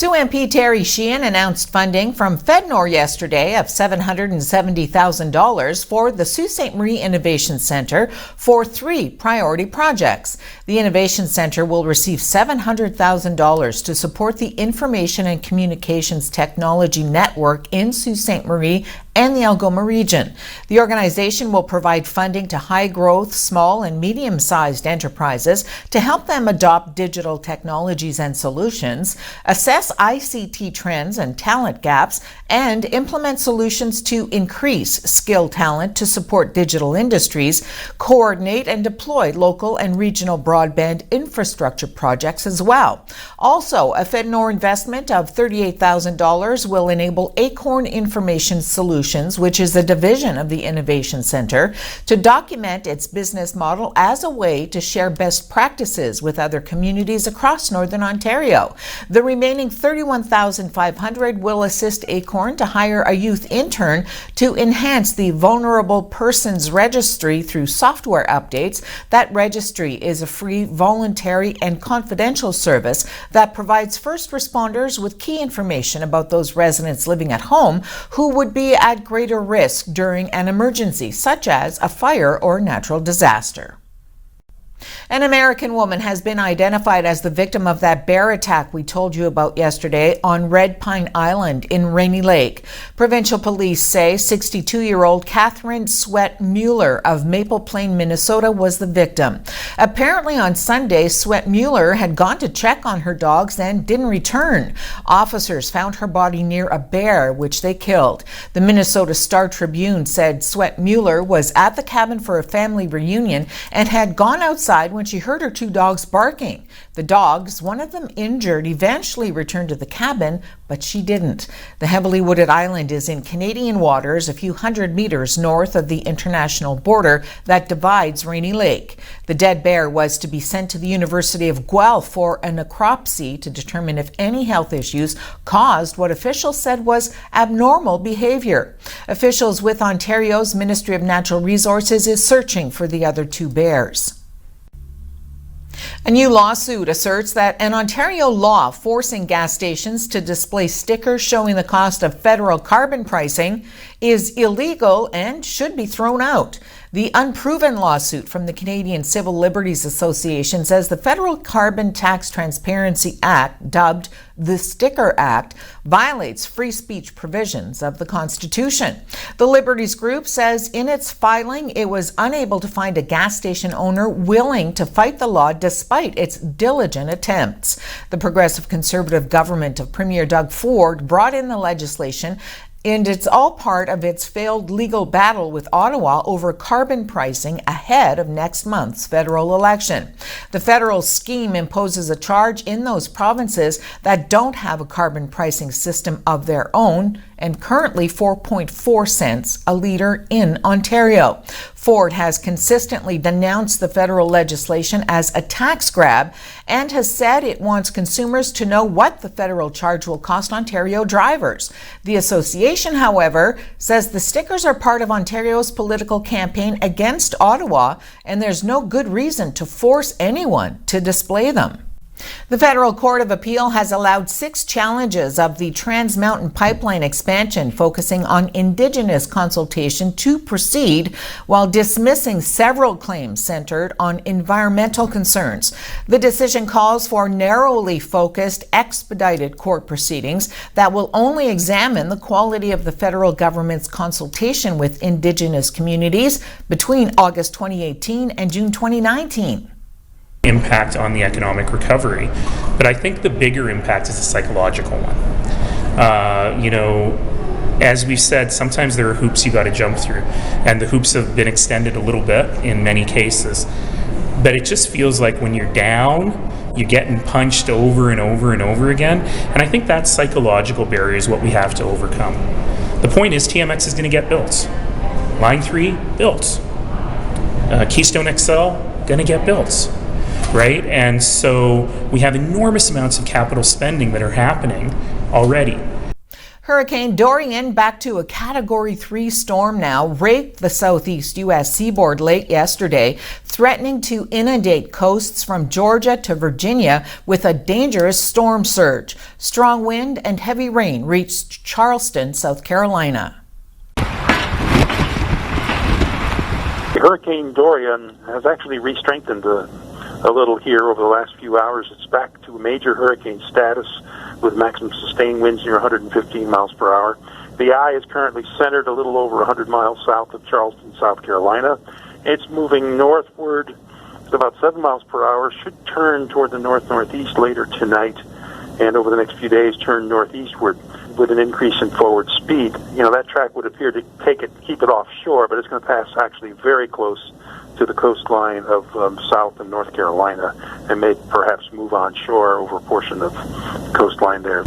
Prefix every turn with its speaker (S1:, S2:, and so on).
S1: Soo MP Terry Sheehan announced funding from FedNor yesterday of $770,000 for the Sault Ste. Marie Innovation Centre for 3 priority projects. The Innovation Centre will receive $700,000 to support the Information and Communications Technology Network in Sault Ste. Marie and the Algoma region. The organization will provide funding to high-growth, small and medium-sized enterprises to help them adopt digital technologies and solutions, assess ICT trends and talent gaps, and implement solutions to increase skilled talent to support digital industries, coordinate and deploy local and regional broadband infrastructure projects as well. Also, a FedNor investment of $38,000 will enable Acorn Information Solutions, which is a division of the Innovation Centre, to document its business model as a way to share best practices with other communities across Northern Ontario. The remaining $31,500 will assist Acorn to hire a youth intern to enhance the Vulnerable Persons Registry through software updates. That registry is a free, voluntary, and confidential service that provides first responders with key information about those residents living at home who would be at greater risk during an emergency, such as a fire or natural disaster. An American woman has been identified as the victim of that bear attack we told you about yesterday on Red Pine Island in Rainy Lake. Provincial police say 62-year-old Catherine Sweat Mueller of Maple Plain, Minnesota was the victim. Apparently on Sunday, Sweat Mueller had gone to check on her dogs and didn't return. Officers found her body near a bear, which they killed. The Minnesota Star Tribune said Sweat Mueller was at the cabin for a family reunion and had gone outside when she heard her 2 dogs barking. The dogs, one of them injured, eventually returned to the cabin, but she didn't. The heavily wooded island is in Canadian waters a few hundred meters north of the international border that divides Rainy Lake. The dead bear was to be sent to the University of Guelph for a necropsy to determine if any health issues caused what officials said was abnormal behavior. Officials with Ontario's Ministry of Natural Resources is searching for the other 2 bears. A new lawsuit asserts that an Ontario law forcing gas stations to display stickers showing the cost of federal carbon pricing is illegal and should be thrown out. The unproven lawsuit from the Canadian Civil Liberties Association says the Federal Carbon Tax Transparency Act, dubbed the Sticker Act, violates free speech provisions of the Constitution. The Liberties Group says in its filing it was unable to find a gas station owner willing to fight the law despite its diligent attempts. The Progressive Conservative government of Premier Doug Ford brought in the legislation, and it's all part of its failed legal battle with Ottawa over carbon pricing ahead of next month's federal election. The federal scheme imposes a charge in those provinces that don't have a carbon pricing system of their own, and currently 4.4 cents a litre in Ontario. Ford has consistently denounced the federal legislation as a tax grab and has said it wants consumers to know what the federal charge will cost Ontario drivers. The association, however, says the stickers are part of Ontario's political campaign against Ottawa, and there's no good reason to force anyone to display them. The Federal Court of Appeal has allowed 6 challenges of the Trans Mountain Pipeline expansion focusing on Indigenous consultation to proceed, while dismissing several claims centered on environmental concerns. The decision calls for narrowly focused, expedited court proceedings that will only examine the quality of the federal government's consultation with Indigenous communities between August 2018 and June 2019.
S2: Impact on the economic recovery, but I think the bigger impact is a psychological one. As we've said, sometimes there are hoops you got to jump through, and the hoops have been extended a little bit in many cases. But it just feels like when you're down, you're getting punched over and over and over again, and I think that psychological barrier is what we have to overcome. The point is, TMX is going to get built. Line 3 built. Keystone XL going to get built. Right? And so we have enormous amounts of capital spending that are happening already.
S1: Hurricane Durian, back to a Category 3 storm now, raked the southeast U.S. seaboard late yesterday, threatening to inundate coasts from Georgia to Virginia with a dangerous storm surge. Strong wind and heavy rain reached Charleston, South Carolina.
S3: Hurricane Durian has actually re-strengthened a little here over the last few hours. It's back to major hurricane status with maximum sustained winds near 115 miles per hour. The eye is currently centered a little over 100 miles south of Charleston, South Carolina. It's moving northward at about 7 miles per hour, should turn toward the north-northeast later tonight, and over the next few days turn northeastward with an increase in forward speed. You know, that track would appear to keep it offshore, but it's going to pass actually very close to the coastline of South and North Carolina and may perhaps move onshore over a portion of the coastline there.